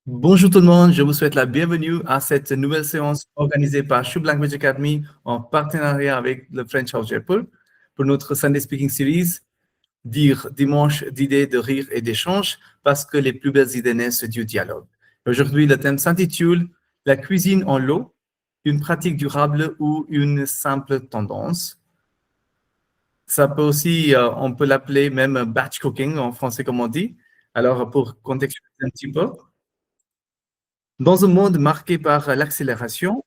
Bonjour tout le monde, je vous souhaite la bienvenue à cette nouvelle séance organisée par Shub Language Academy en partenariat avec le French House Jaipur pour notre Sunday Speaking Series, dire dimanche d'idées, de rire et d'échanges parce que les plus belles idées naissent du dialogue. Aujourd'hui, le thème s'intitule La cuisine en lot, une pratique durable ou une simple tendance. Ça peut aussi, on peut l'appeler même batch cooking en français comme on dit. Alors, pour contextualiser un petit peu, dans un monde marqué par l'accélération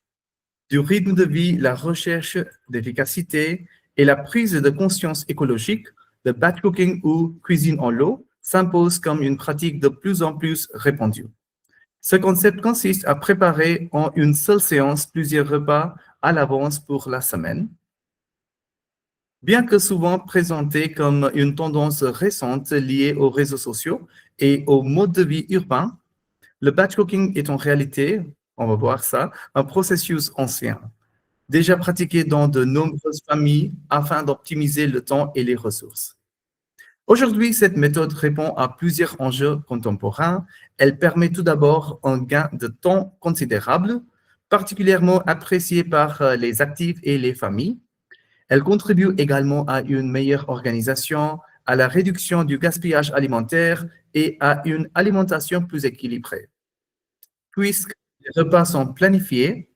du rythme de vie, la recherche d'efficacité et la prise de conscience écologique, le batch cooking ou cuisine en lot s'impose comme une pratique de plus en plus répandue. Ce concept consiste à préparer en une seule séance plusieurs repas à l'avance pour la semaine. Bien que souvent présenté comme une tendance récente liée aux réseaux sociaux et au mode de vie urbain, le batch cooking est en réalité, on va voir ça, un processus ancien, déjà pratiqué dans de nombreuses familles afin d'optimiser le temps et les ressources. Aujourd'hui, cette méthode répond à plusieurs enjeux contemporains. Elle permet tout d'abord un gain de temps considérable, particulièrement apprécié par les actifs et les familles. Elle contribue également à une meilleure organisation, à la réduction du gaspillage alimentaire et à une alimentation plus équilibrée puisque les repas sont planifiés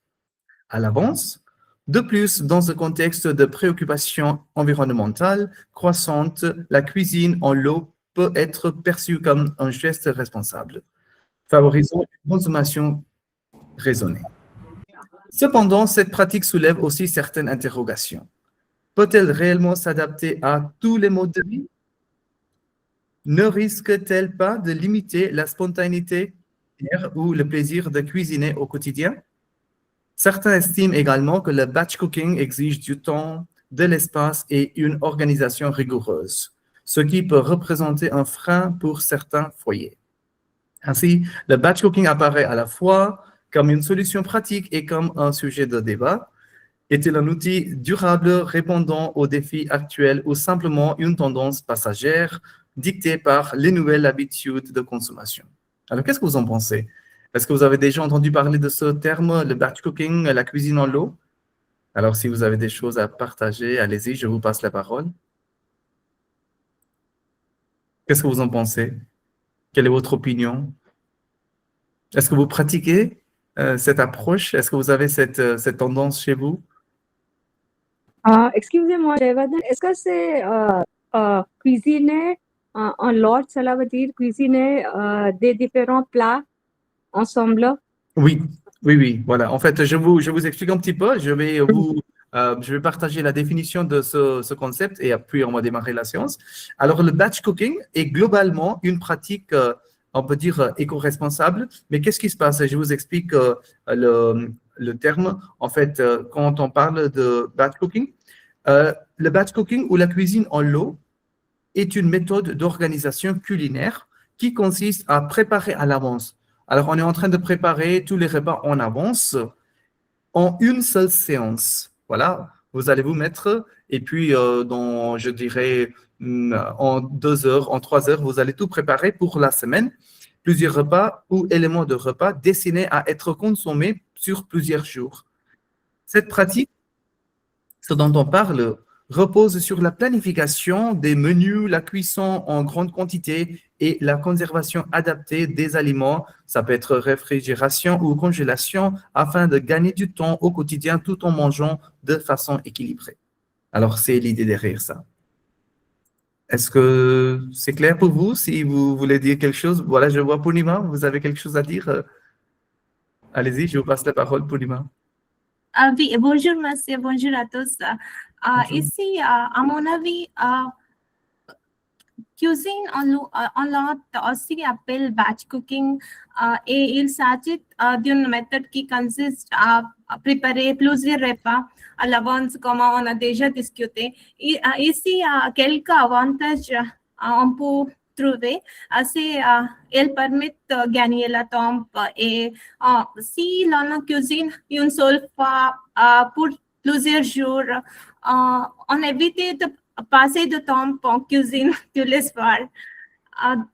à l'avance. De plus, dans un contexte de préoccupation environnementale croissante, la cuisine en lot peut être perçue comme un geste responsable, favorisant une consommation raisonnée. Cependant, cette pratique soulève aussi certaines interrogations. Peut-elle réellement s'adapter à tous les modes de vie? Ne risque-t-elle pas de limiter la spontanéité ou le plaisir de cuisiner au quotidien? Certains estiment également que le batch cooking exige du temps, de l'espace et une organisation rigoureuse, ce qui peut représenter un frein pour certains foyers. Ainsi, le batch cooking apparaît à la fois comme une solution pratique et comme un sujet de débat. Est-il un outil durable répondant aux défis actuels ou simplement une tendance passagère dictée par les nouvelles habitudes de consommation? Alors, qu'est-ce que vous en pensez? Est-ce que vous avez déjà entendu parler de ce terme, le batch cooking, la cuisine en lot? Alors, si vous avez des choses à partager, allez-y, je vous passe la parole. Qu'est-ce que vous en pensez? Quelle est votre opinion? Est-ce que vous pratiquez cette approche? Est-ce que vous avez cette tendance chez vous? Excusez-moi, Jayavardhan, est-ce que c'est cuisiner en lot, cela veut dire cuisiner des différents plats ensemble? Oui, oui, oui, voilà. En fait, je vous explique un petit peu. Je vais partager la définition de ce concept et puis on va démarrer la séance. Alors, le batch cooking est globalement une pratique, on peut dire, éco-responsable. Mais qu'est-ce qui se passe? Je vous explique le terme. En fait, quand on parle de batch cooking, le batch cooking ou la cuisine en lot est une méthode d'organisation culinaire qui consiste à préparer à l'avance. Alors, on est en train de préparer tous les repas en avance en une seule séance. Voilà, vous allez vous mettre et puis dans, je dirais, en 2 heures, en 3 heures, vous allez tout préparer pour la semaine. Plusieurs repas ou éléments de repas destinés à être consommés sur plusieurs jours. Cette pratique, ce dont on parle, repose sur la planification des menus, la cuisson en grande quantité et la conservation adaptée des aliments. Ça peut être réfrigération ou congélation afin de gagner du temps au quotidien tout en mangeant de façon équilibrée. Alors, c'est l'idée derrière ça. Est-ce que c'est clair pour vous? Si vous voulez dire quelque chose, voilà, je vois Purnima, vous avez quelque chose à dire? Allez-y, je vous passe la parole, Purnima. Oui, bonjour, monsieur, bonjour à tous. Bonjour. Ici, à mon avis, cuisine en lot aussi appelle batch cooking et il s'agit d'une méthode qui consiste à préparer plusieurs repas à l'avance, comme on a déjà discuté. Ici, il y a quelques avantages on peut trouver. Elle permet de gagner le temps et si l'on cuisine une seule fois pour plusieurs jours, on évite de passer du temps en cuisine tous les soirs.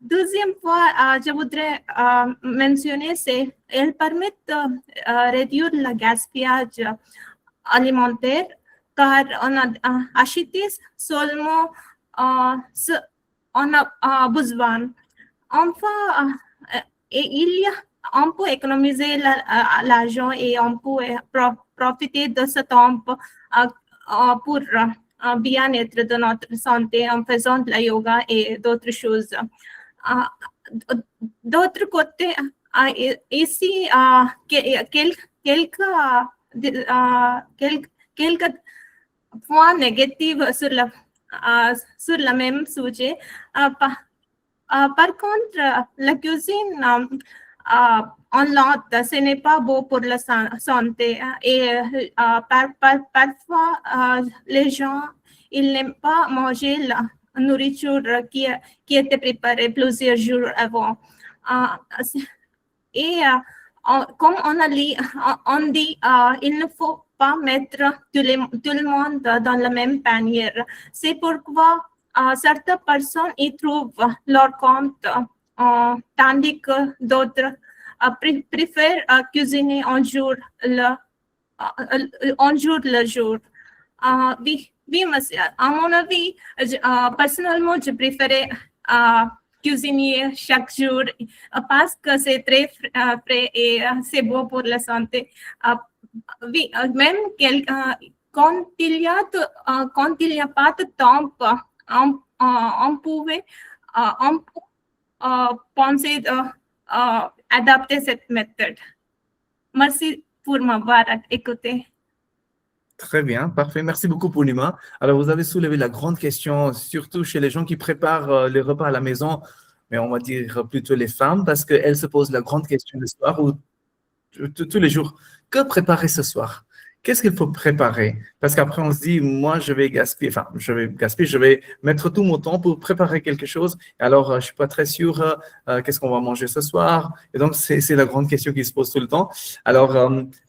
Deuxième point, je voudrais mentionner, c'est qu'elles permettent de réduire le gaspillage alimentaire car on a acheté seulement ce on a besoin. Enfin, on peut économiser l'argent et on peut profiter de ce temps pour bien-être de notre santé en faisant de la yoga et d'autres choses. D'autre côté, ici, quelques points négatifs sur le même sujet. Par contre, la cuisine en lotte, ce n'est pas bon pour la santé. Et parfois, les gens, ils n'aiment pas manger la nourriture qui était préparée plusieurs jours avant. Comme on dit, il ne faut pas mettre tout le monde dans le même panier. C'est pourquoi certaines personnes y trouvent leur compte, tandis que d'autres préfèrent cuisiner un jour le jour. Oui, monsieur. À mon avis, personnellement, je préférais cuisiner chaque jour parce que c'est très frais et c'est bon pour la santé. Oui, même quand il n'y a pas de temps, on pouvait penser d'adapter cette méthode. Merci pour m'avoir écouté. Très bien, parfait. Merci beaucoup, Purnima. Alors, vous avez soulevé la grande question, surtout chez les gens qui préparent les repas à la maison, mais on va dire plutôt les femmes, parce qu'elles se posent la grande question le soir ou tous les jours. Que préparer ce soir? Qu'est-ce qu'il faut préparer? Parce qu'après, on se dit, moi, je vais mettre tout mon temps pour préparer quelque chose. Alors, je ne suis pas très sûr qu'est-ce qu'on va manger ce soir. Et donc, c'est la grande question qui se pose tout le temps. Alors,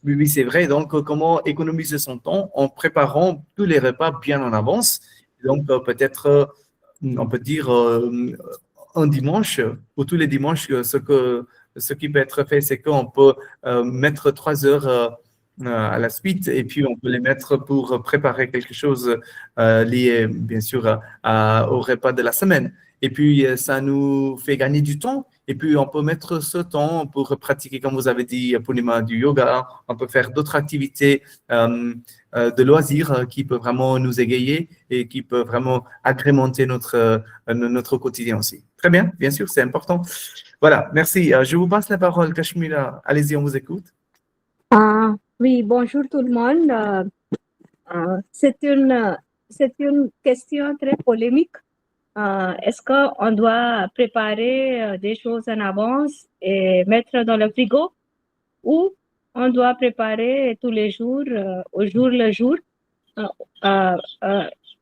oui, c'est vrai. Donc, comment économiser son temps en préparant tous les repas bien en avance? Et donc, peut-être, on peut dire un dimanche ou tous les dimanches, ce qui peut être fait, c'est qu'on peut mettre 3 heures à la suite et puis on peut les mettre pour préparer quelque chose lié bien sûr au repas de la semaine. Et puis ça nous fait gagner du temps et puis on peut mettre ce temps pour pratiquer, comme vous avez dit, Purnima, du yoga. On peut faire d'autres activités de loisirs qui peuvent vraiment nous égayer et qui peuvent vraiment agrémenter notre quotidien aussi. Très bien sûr, c'est important. Voilà, merci. Je vous passe la parole, Kashmira. Allez-y, on vous écoute. Oui, bonjour tout le monde. C'est une question très polémique. Est-ce qu'on doit préparer des choses en avance et mettre dans le frigo ou on doit préparer tous les jours, au jour le jour?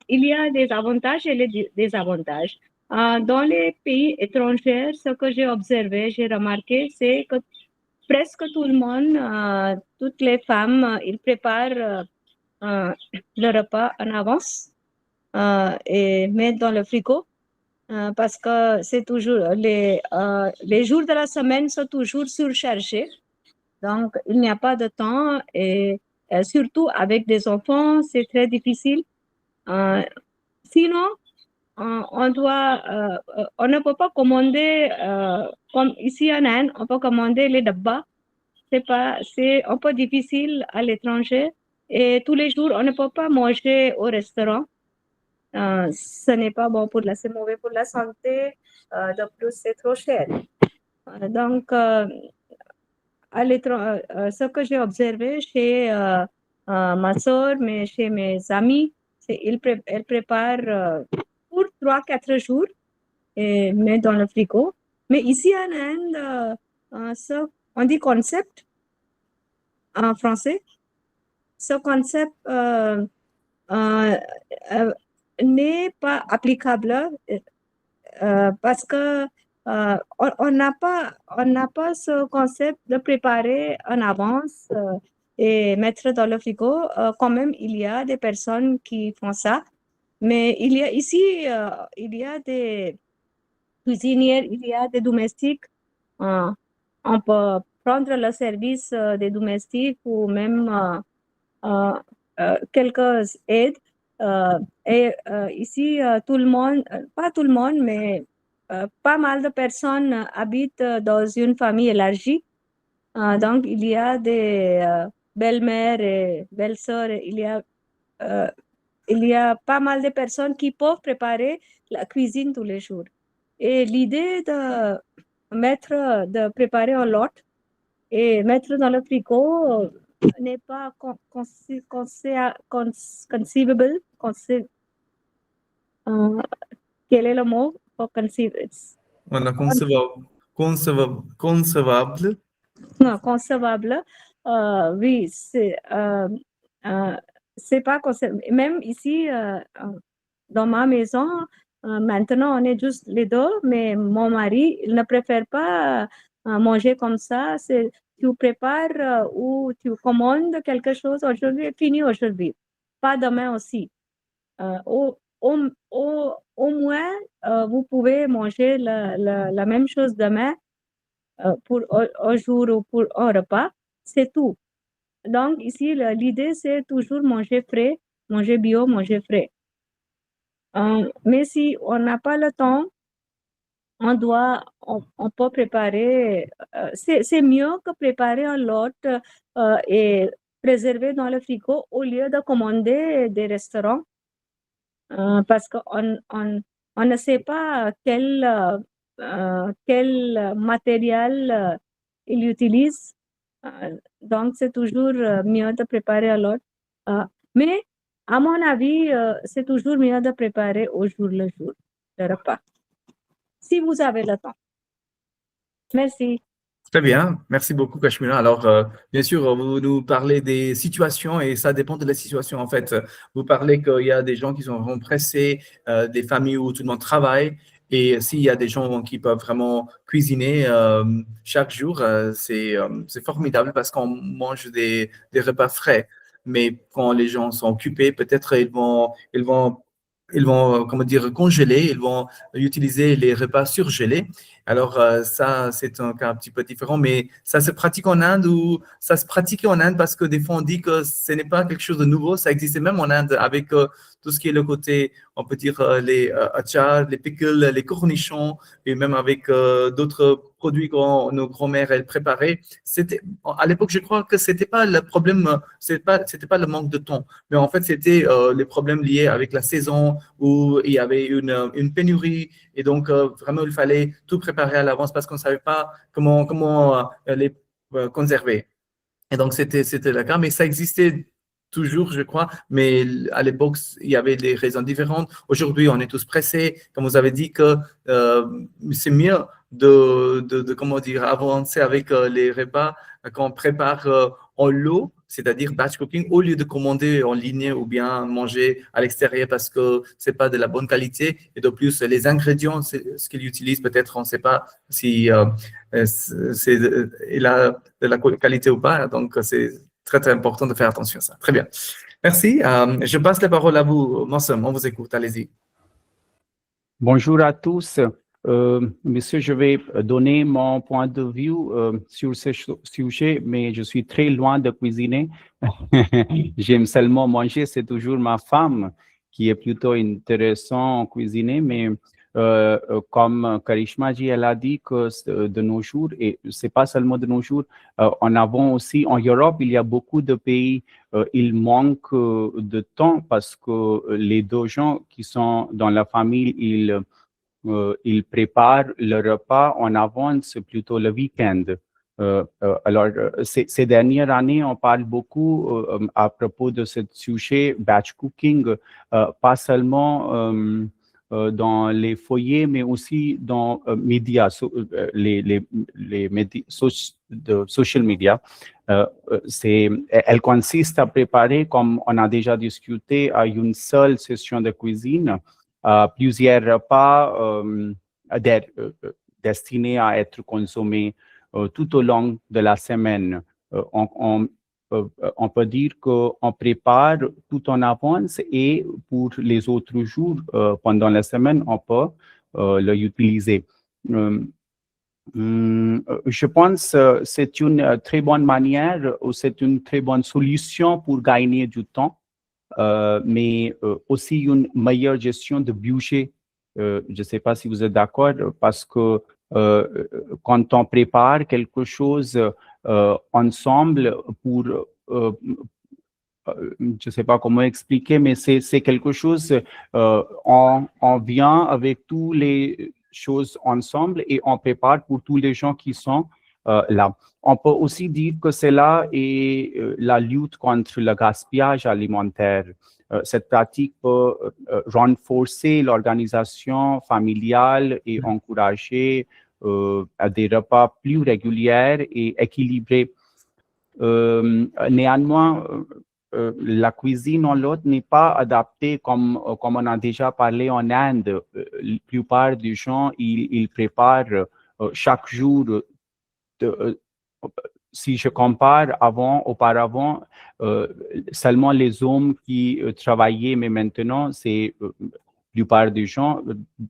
Il y a des avantages et des désavantages. Dans les pays étrangers, ce que j'ai observé, j'ai remarqué, c'est que presque tout le monde, toutes les femmes, ils préparent le repas en avance et mettent dans le frigo parce que c'est toujours les jours de la semaine sont toujours surchargés. Donc, il n'y a pas de temps et surtout avec des enfants, c'est très difficile. Sinon, on ne peut pas commander, comme ici en Inde, on peut commander les dabbas. C'est un peu difficile à l'étranger et tous les jours, on ne peut pas manger au restaurant. Ce n'est pas bon c'est mauvais pour la santé. De plus, c'est trop cher. Donc, ce que j'ai observé chez ma soeur, mais chez mes amis, elle prépare pour 3-4 jours et met dans le frigo. Mais ici en Inde, on dit concept en français. Ce concept n'est pas applicable parce que on n'a pas ce concept de préparer en avance et mettre dans le frigo. Quand même, il y a des personnes qui font ça. Mais il y a cuisinières, il y a des domestiques. On peut prendre le service des domestiques ou même quelques aides. Ici, tout le monde, pas tout le monde, mais pas mal de personnes habitent dans une famille élargie. Donc, il y a des belles-mères et belles-sœurs. Il y a pas mal de personnes qui peuvent préparer la cuisine tous les jours. Et l'idée de préparer un lot et mettre dans le frigo n'est pas conceivable. Quel est le mot pour conceive? On a concevable. Non, concevable. Oui, c'est pas concevable. Même ici, dans ma maison, maintenant, on est juste les deux, mais mon mari, il ne préfère pas manger comme ça. Tu prépares ou tu commandes quelque chose aujourd'hui, fini aujourd'hui. Pas demain aussi. Au moins, vous pouvez manger la même chose demain pour un jour ou pour un repas. C'est tout. Donc, ici, l'idée, c'est toujours manger frais, manger bio, manger frais. Mais si on n'a pas le temps, on peut préparer, c'est mieux que préparer un lot et préserver dans le frigo au lieu de commander des restaurants parce qu'on ne sait pas quel matériel ils utilisent. Donc, c'est toujours mieux de préparer un lot. Mais à mon avis, c'est toujours mieux de préparer au jour le jour le repas. Si vous avez le temps. Merci. Très bien, merci beaucoup Kashmira. Alors, bien sûr, vous nous parlez des situations et ça dépend de la situation en fait. Vous parlez qu'il y a des gens qui sont vraiment pressés, des familles où tout le monde travaille et s'il y a des gens qui peuvent vraiment cuisiner chaque jour, c'est formidable parce qu'on mange des repas frais. Mais quand les gens sont occupés, peut-être ils vont, comment dire, congeler, ils vont utiliser les repas surgelés. Alors, ça, c'est un cas un petit peu différent, mais ça se pratique en Inde ou ça se pratique en Inde parce que des fois, on dit que ce n'est pas quelque chose de nouveau. Ça existait même en Inde avec tout ce qui est le côté, on peut dire, les achars, les pickles, les cornichons et même avec d'autres produits que nos grands-mères, elles préparaient. À l'époque, je crois que c'était pas le problème, c'était pas le manque de temps, mais en fait, c'était les problèmes liés avec la saison où il y avait une pénurie et donc vraiment, il fallait tout préparer à l'avance parce qu'on ne savait pas comment les conserver. Et donc, c'était le cas, mais ça existait toujours, je crois, mais à l'époque, il y avait des raisons différentes. Aujourd'hui, on est tous pressés. Comme vous avez dit, que c'est mieux comment dire, avancer avec les repas qu'on prépare en lot, c'est-à-dire batch cooking, au lieu de commander en ligne ou bien manger à l'extérieur parce que c'est pas de la bonne qualité. Et de plus, les ingrédients, ce qu'ils utilisent, peut-être, on ne sait pas si c'est de la qualité ou pas. Donc, c'est très, très important de faire attention à ça. Très bien. Merci. Je passe la parole à vous, Mossem. On vous écoute. Allez-y. Bonjour à tous. Monsieur, je vais donner mon point de vue sur ce sujet, mais je suis très loin de cuisiner. J'aime seulement manger. C'est toujours ma femme qui est plutôt intéressante en cuisiner, mais comme Karishma ji, elle a dit que de nos jours, et c'est pas seulement de nos jours, en avant aussi, en Europe, il y a beaucoup de pays, il manque de temps parce que les deux gens qui sont dans la famille, ils préparent le repas en avance, plutôt le week-end. Alors, ces dernières années, on parle beaucoup à propos de ce sujet batch cooking, pas seulement dans les foyers, mais aussi dans médias, les médias de social media. Elle consiste à préparer, comme on a déjà discuté, à une seule session de cuisine, plusieurs repas destinés à être consommés tout au long de la semaine. On peut dire qu'on prépare tout en avance et pour les autres jours pendant la semaine, on peut l'utiliser. Je pense que c'est une très bonne manière ou c'est une très bonne solution pour gagner du temps, mais aussi une meilleure gestion de budget. Je ne sais pas si vous êtes d'accord, parce que quand on prépare quelque chose ensemble pour, je ne sais pas comment expliquer, mais c'est quelque chose, on vient avec tous les choses ensemble et on prépare pour tous les gens qui sont là. On peut aussi dire que cela est la lutte contre le gaspillage alimentaire. Cette pratique peut renforcer l'organisation familiale et encourager des repas plus réguliers et équilibrés. Néanmoins, la cuisine en lot n'est pas adaptée comme on a déjà parlé en Inde. La plupart des gens, ils préparent chaque jour. Si je compare auparavant, seulement les hommes qui travaillaient, mais maintenant, c'est la plupart des gens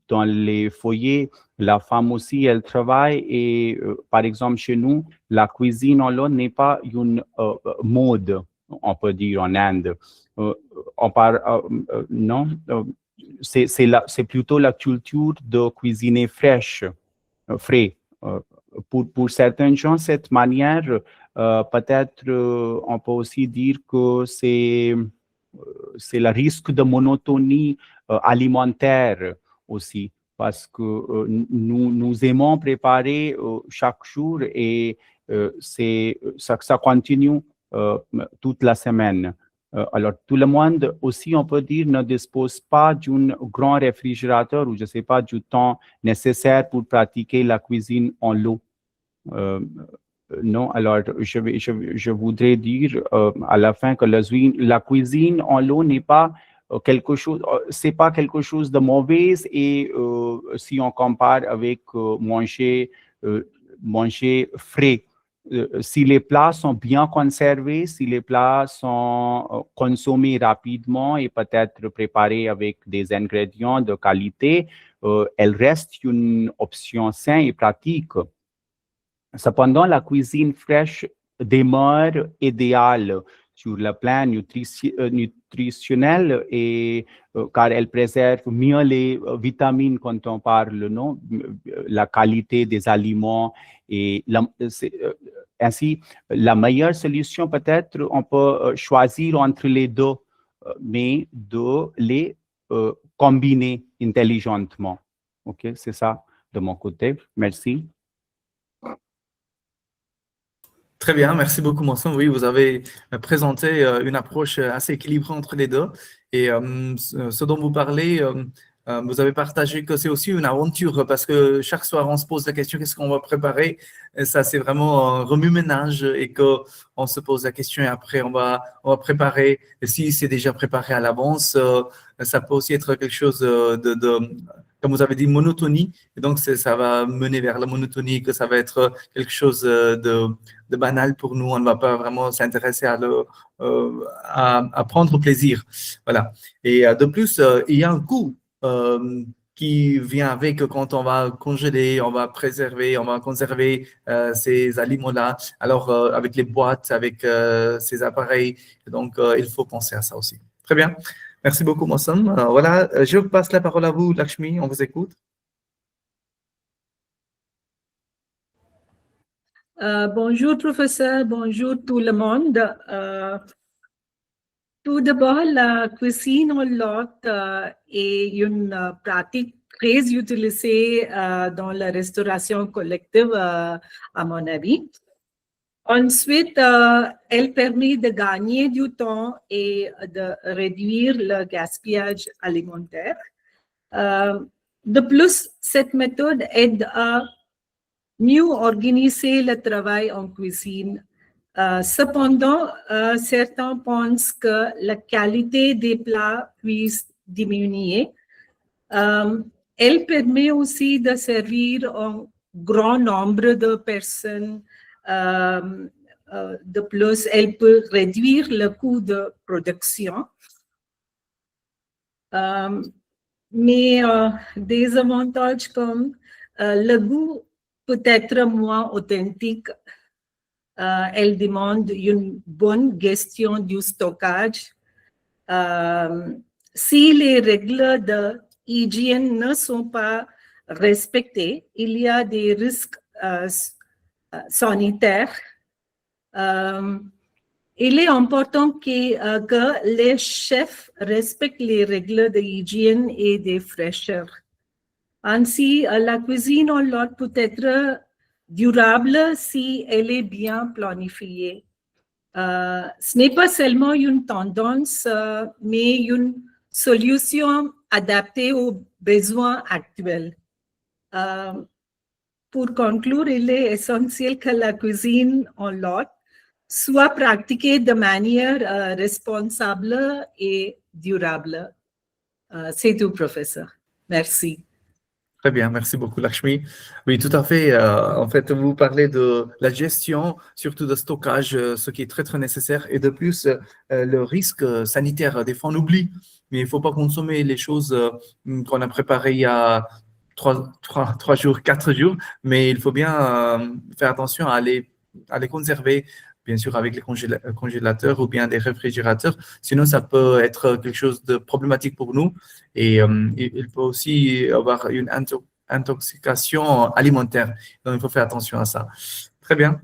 dans les foyers, la femme aussi, elle travaille et par exemple chez nous, la cuisine en lot n'est pas une mode, on peut dire en Inde. Non, c'est plutôt la culture de cuisiner frais. Pour certains gens, cette manière, peut-être, on peut aussi dire que c'est le risque de monotonie alimentaire aussi, parce que nous aimons préparer chaque jour et ça continue toute la semaine. Alors, tout le monde aussi, on peut dire, ne dispose pas d'un grand réfrigérateur ou je ne sais pas, du temps nécessaire pour pratiquer la cuisine en lot. Non, alors je voudrais dire à la fin que la cuisine en lot n'est pas quelque chose, c'est pas quelque chose de mauvais et si on compare avec manger frais. Si les plats sont bien conservés, si les plats sont consommés rapidement et peut-être préparés avec des ingrédients de qualité, elle reste une option saine et pratique. Cependant, la cuisine fraîche demeure idéale sur le plan nutritionnel et car elle préserve mieux les vitamines quand on parle, non, la qualité des aliments et ainsi la meilleure solution peut-être on peut choisir entre les deux, mais de les combiner intelligemment. Ok, c'est ça de mon côté. Merci. Très bien, merci beaucoup, Monson. Oui, vous avez présenté une approche assez équilibrée entre les deux. Et ce dont vous parlez, vous avez partagé que c'est aussi une aventure parce que chaque soir, on se pose la question qu'est-ce qu'on va préparer. Et ça, c'est vraiment un remue-ménage et qu'on se pose la question et après, on va préparer. Et si c'est déjà préparé à l'avance, ça peut aussi être quelque chose comme vous avez dit, monotonie. Et donc, ça va mener vers la monotonie, que ça va être quelque chose de banal pour nous. On ne va pas vraiment s'intéresser à prendre plaisir. Voilà. Et de plus, il y a un coût qui vient avec quand on va congeler, on va préserver, on va conserver ces aliments-là. Alors, avec les boîtes, avec ces appareils. Donc, il faut penser à ça aussi. Très bien. Merci beaucoup, Monson. Voilà, je passe la parole à vous, Lakshmi, on vous écoute. Bonjour, professeur. Bonjour, tout le monde. Tout d'abord, la cuisine en lot est une pratique très utilisée dans la restauration collective, à mon avis. Ensuite, elle permet de gagner du temps et de réduire le gaspillage alimentaire. De plus, cette méthode aide à mieux organiser le travail en cuisine. Cependant, certains pensent que la qualité des plats puisse diminuer. Elle permet aussi de servir un grand nombre de personnes. De plus, elle peut réduire le coût de production. mais des avantages comme le goût peut être moins authentique. Elle demande une bonne gestion du stockage. Si les règles d'hygiène ne sont pas respectées, il y a des risques sanitaires. Il est important que les chefs respectent les règles d'hygiène et de fraîcheur. Ainsi, la cuisine en lot peut être durable si elle est bien planifiée. Ce n'est pas seulement une tendance, mais une solution adaptée aux besoins actuels. Pour conclure, il est essentiel que la cuisine en lot soit pratiquée de manière responsable et durable. C'est tout, professeur. Merci. Très bien, merci beaucoup Lakshmi. Oui, tout à fait. En fait, vous parlez de la gestion, surtout de stockage, ce qui est très, très nécessaire. Et de plus, le risque sanitaire, des fois on oublie, mais il ne faut pas consommer les choses qu'on a préparées il y a 3 jours, 4 jours, mais il faut bien faire attention à les conserver, bien sûr avec les congélateurs ou bien des réfrigérateurs. Sinon, ça peut être quelque chose de problématique pour nous. Et il peut aussi avoir une intoxication alimentaire. Donc, il faut faire attention à ça. Très bien.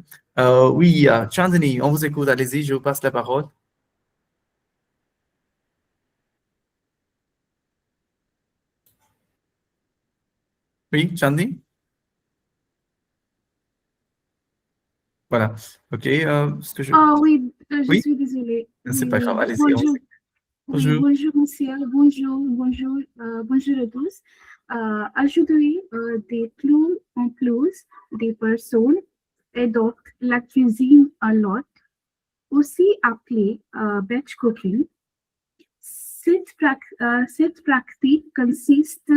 Oui, Chandni, on vous écoute. Allez-y, je vous passe la parole. Oui, Chandni? Voilà. OK. Ce que je... Oui, je Oui? suis désolée. C'est pas grave. Allez-y. Bonjour. Oui, bonjour. Bonjour, monsieur. Bonjour à tous. Aujourd'hui, de plus en plus de personnes adoptent la cuisine en lot, aussi appelée batch cooking. Cette pratique consiste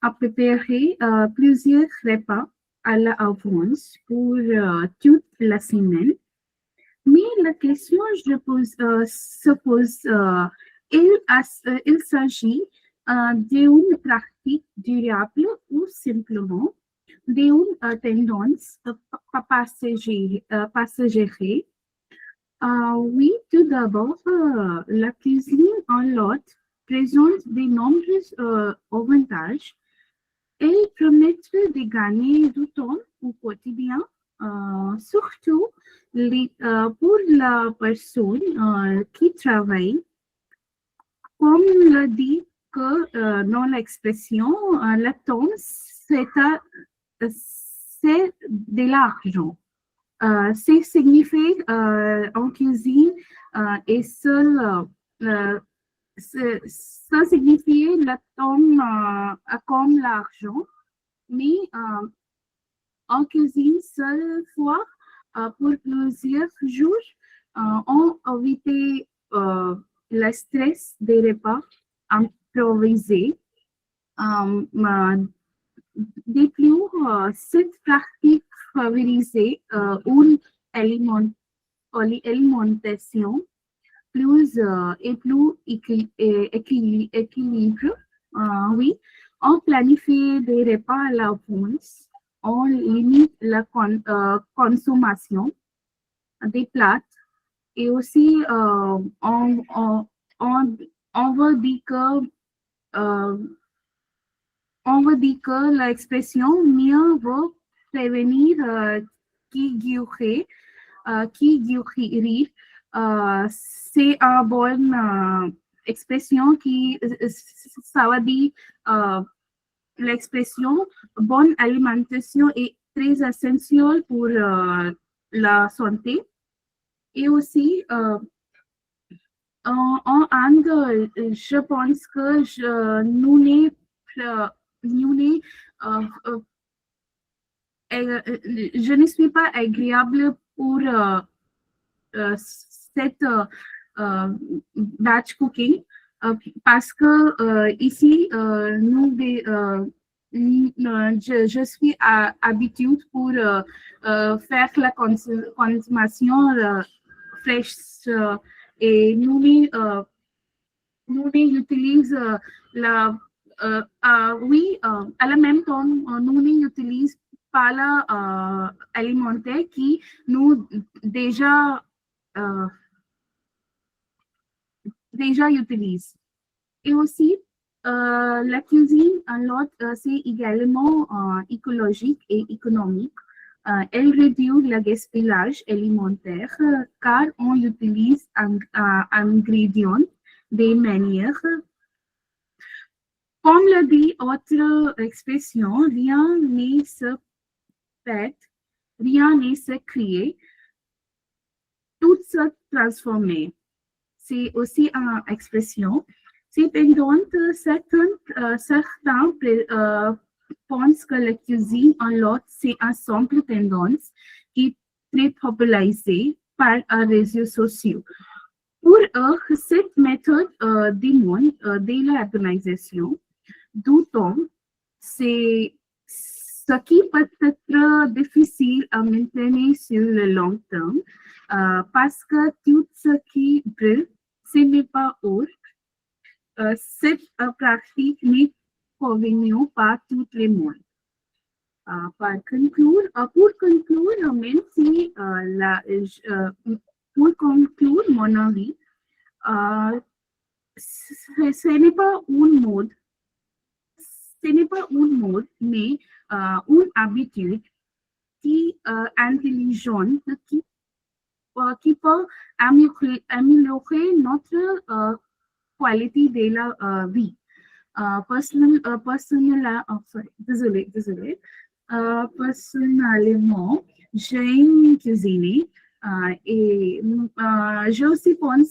à préparer plusieurs repas à l'avance pour toute la semaine. Mais la question se pose, il s'agit d'une pratique durable ou simplement d'une tendance passagère. Oui, tout d'abord, la cuisine en lot présente de nombreux avantages. Elle permet de gagner du temps au quotidien, surtout pour la personne qui travaille. Comme le dit que dans l'expression, le temps, c'est de l'argent. C'est signifié en cuisine et ça signifie le temps comme l'argent, mais en cuisine seule fois pour plusieurs jours, on évite le stress des repas improvisés. De plus, cette pratique favorise une alimentation plus équilibrée. Oui, on planifie des repas à l'avance, on limite la consommation des plats et aussi on veut dire que l'expression mieux vaut prévenir qui guérir. C'est une bonne expression qui ça veut dire l'expression bonne alimentation est très essentielle pour la santé. Et aussi, en Inde, je pense que je ne suis pas agréable pour cette batch cooking parce que ici, je suis habituée pour faire la consommation fraîche et nous utilisons oui, à la même temps, nous n'utilisons pas l'alimentaire qui nous déjà utilisent. Et aussi, la cuisine, c'est également écologique et économique. Elle réduit le gaspillage alimentaire car on utilise ingrédients de manière. Comme le dit autre expression, rien ne se perd, rien ne se crée, tout se transforme. C'est aussi une expression. Cependant, certains pensent que la cuisine en lot, c'est une simple tendance qui est très popularisée par les réseaux sociaux. Pour eux, cette méthode démontre de l'organisation du temps, c'est ce qui peut être difficile à maintenir sur le long terme parce que tout ce qui brille, ce n'est pas or. Cette pratique n'est convenue par tout le monde. Pour conclure, même si pour conclure, mon avis, ce n'est pas une mode, mais une habitude qui est intelligente, qui peut améliorer notre qualité de la vie. Personnellement, j'aime cuisiner et je aussi pense,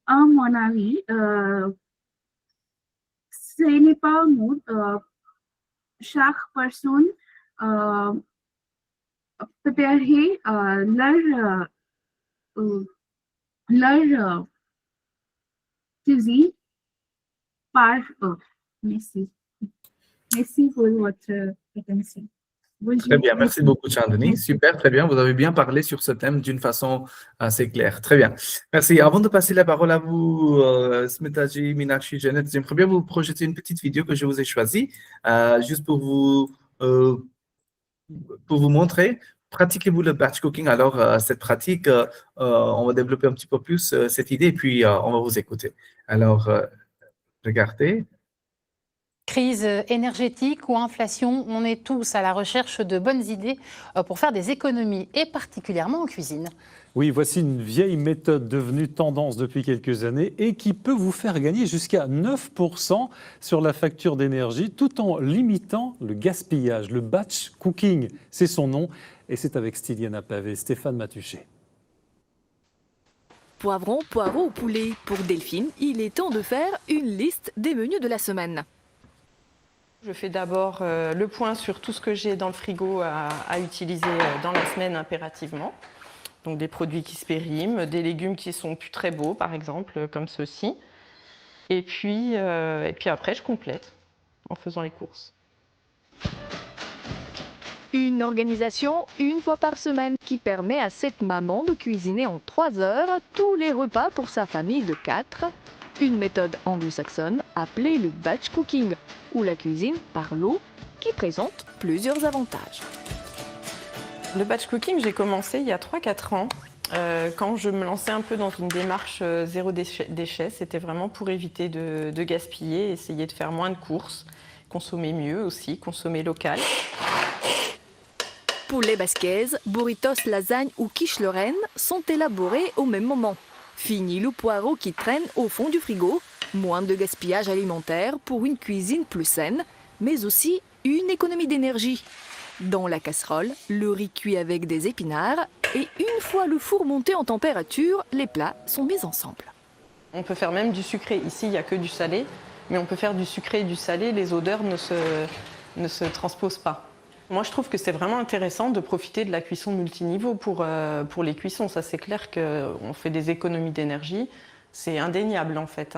à mon avis, ce n'est pas mode. Chaque personne préparer leur cuisine par eux. Merci. Merci pour votre attention. Bonjour. Très bien, merci beaucoup Chandani. Super, très bien. Vous avez bien parlé sur ce thème d'une façon assez claire. Très bien. Merci. Avant de passer la parole à vous, Smitaji, Meenakshi, Janet, j'aimerais bien vous projeter une petite vidéo que je vous ai choisie, juste pour vous montrer. Pratiquez-vous le batch cooking. Alors, cette pratique, on va développer un petit peu plus cette idée et puis on va vous écouter. Alors, regardez. Crise énergétique ou inflation, on est tous à la recherche de bonnes idées pour faire des économies, et particulièrement en cuisine. Oui, voici une vieille méthode devenue tendance depuis quelques années et qui peut vous faire gagner jusqu'à 9% sur la facture d'énergie tout en limitant le gaspillage. Le batch cooking, c'est son nom et c'est avec Styliana Pavé, Stéphane Matuchet. Poivron, poireaux ou poulet. Pour Delphine, il est temps de faire une liste des menus de la semaine. Je fais d'abord le point sur tout ce que j'ai dans le frigo à utiliser dans la semaine impérativement. Donc des produits qui se périment, des légumes qui sont plus très beaux par exemple, comme ceux-ci. Et puis après je complète en faisant les courses. Une organisation une fois par semaine qui permet à cette maman de cuisiner en 3 heures tous les repas pour sa famille de 4. Une méthode anglo-saxonne appelée le batch cooking, ou la cuisine par l'eau, qui présente plusieurs avantages. Le batch cooking, j'ai commencé il y a 3-4 ans. Quand je me lançais un peu dans une démarche zéro déchet, c'était vraiment pour éviter de gaspiller, essayer de faire moins de courses, consommer mieux aussi, consommer local. Poulet basquez, burritos, lasagne ou quiche lorraine sont élaborés au même moment. Fini le poireau qui traîne au fond du frigo, moins de gaspillage alimentaire pour une cuisine plus saine, mais aussi une économie d'énergie. Dans la casserole, le riz cuit avec des épinards et une fois le four monté en température, les plats sont mis ensemble. On peut faire même du sucré. Ici, il n'y a que du salé, mais on peut faire du sucré et du salé. Les odeurs ne se transposent pas. Moi, je trouve que c'est vraiment intéressant de profiter de la cuisson multiniveau pour les cuissons. Ça, c'est clair qu'on fait des économies d'énergie. C'est indéniable, en fait.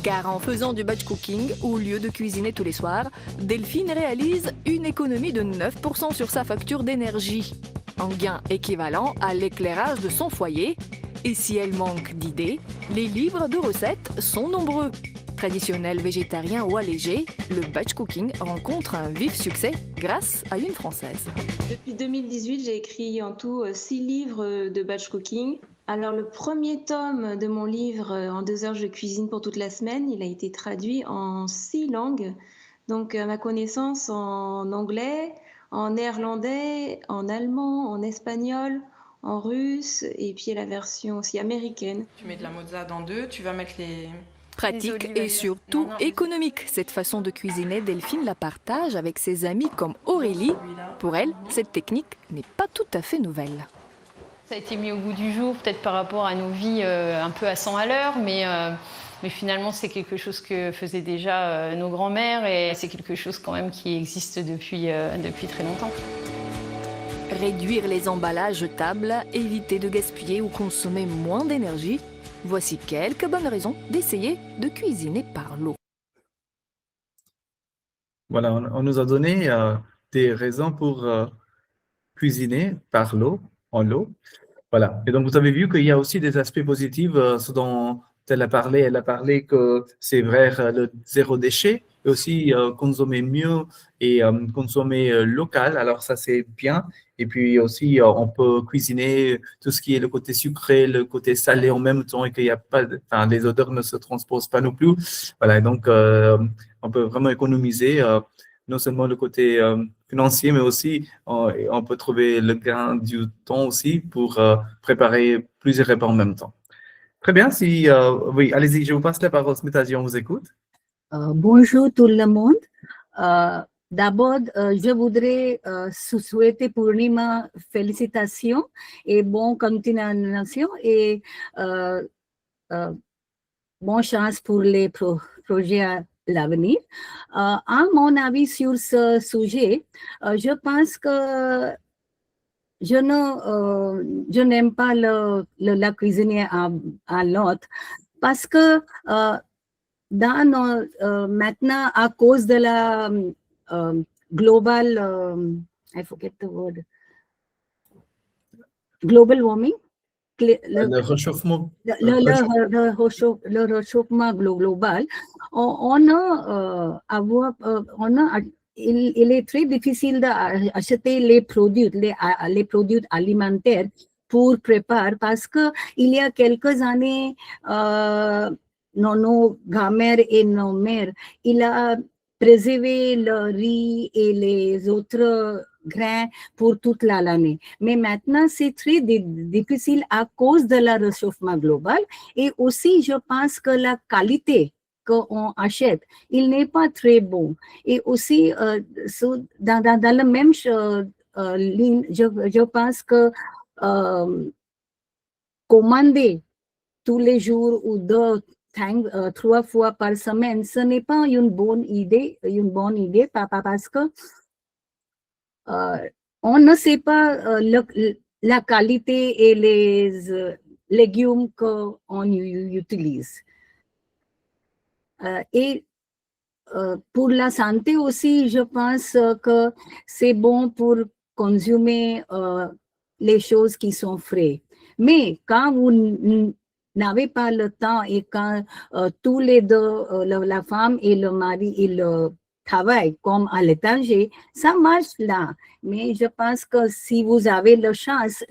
Car en faisant du batch cooking, au lieu de cuisiner tous les soirs, Delphine réalise une économie de 9% sur sa facture d'énergie. Un gain équivalent à l'éclairage de son foyer Et si elle manque d'idées, les livres de recettes sont nombreux. Traditionnel, végétarien ou allégé, le batch cooking rencontre un vif succès grâce à une Française. Depuis 2018, j'ai écrit en tout 6 livres de batch cooking. Alors le premier tome de mon livre, En 2 heures je cuisine pour toute la semaine, il a été traduit en 6 langues. Donc à ma connaissance en anglais, en néerlandais, en allemand, en espagnol, en russe et puis la version aussi américaine. Tu mets de la mozza dans 2, tu vas mettre les... Pratique et surtout économique. Cette façon de cuisiner, Delphine la partage avec ses amis comme Aurélie. Pour elle, cette technique n'est pas tout à fait nouvelle. Ça a été mis au goût du jour, peut-être par rapport à nos vies un peu à 100 à l'heure, mais finalement c'est quelque chose que faisaient déjà nos grands-mères et c'est quelque chose quand même qui existe depuis très longtemps. Réduire les emballages jetables, éviter de gaspiller ou consommer moins d'énergie. Voici quelques bonnes raisons d'essayer de cuisiner par l'eau. Voilà, on nous a donné des raisons pour cuisiner par l'eau, en l'eau. Voilà. Et donc, vous avez vu qu'il y a aussi des aspects positifs, ce dont elle a parlé que c'est vers le zéro déchet, et aussi consommer mieux et consommer local. Alors, ça, c'est bien. Et puis aussi, on peut cuisiner tout ce qui est le côté sucré, le côté salé en même temps et qu'il y a pas, enfin, les odeurs ne se transposent pas non plus. Voilà. Et donc, on peut vraiment économiser non seulement le côté financier, mais aussi on peut trouver le gain du temps aussi pour préparer plusieurs repas en même temps. Très bien, oui, allez-y, je vous passe la parole, Smitaji, on vous écoute. Bonjour tout le monde. D'abord, je voudrais souhaiter Purnima félicitations et bonne continuation et bonne chance pour les projets à l'avenir. À mon avis sur ce sujet, je pense que je n'aime pas la cuisine à l'autre parce que maintenant, à cause de la I forget the word, global warming, Le réchauffement. le réchauffement global, il est très difficile d'acheter les produits alimentaires pour préparer parce que il y a quelques années, nos grands-mères et nos mères, il a préservé le riz et les autres grains pour toute l'année. Mais maintenant, c'est très difficile à cause de la réchauffement global et aussi, je pense que la qualité qu'on achète, il n'est pas très bon. Et aussi, dans la même ligne, je pense que commander tous les jours ou 3 fois par semaine, ce n'est pas une bonne idée parce que on ne sait pas la qualité et les légumes qu'on utilise. Et pour la santé aussi, je pense que c'est bon pour consommer les choses qui sont frais. Mais quand vous n'avez pas le temps et quand tous les deux, la femme et le mari, ils travaillent comme à l'étranger, ça marche là. Mais je pense que si vous avez la chance,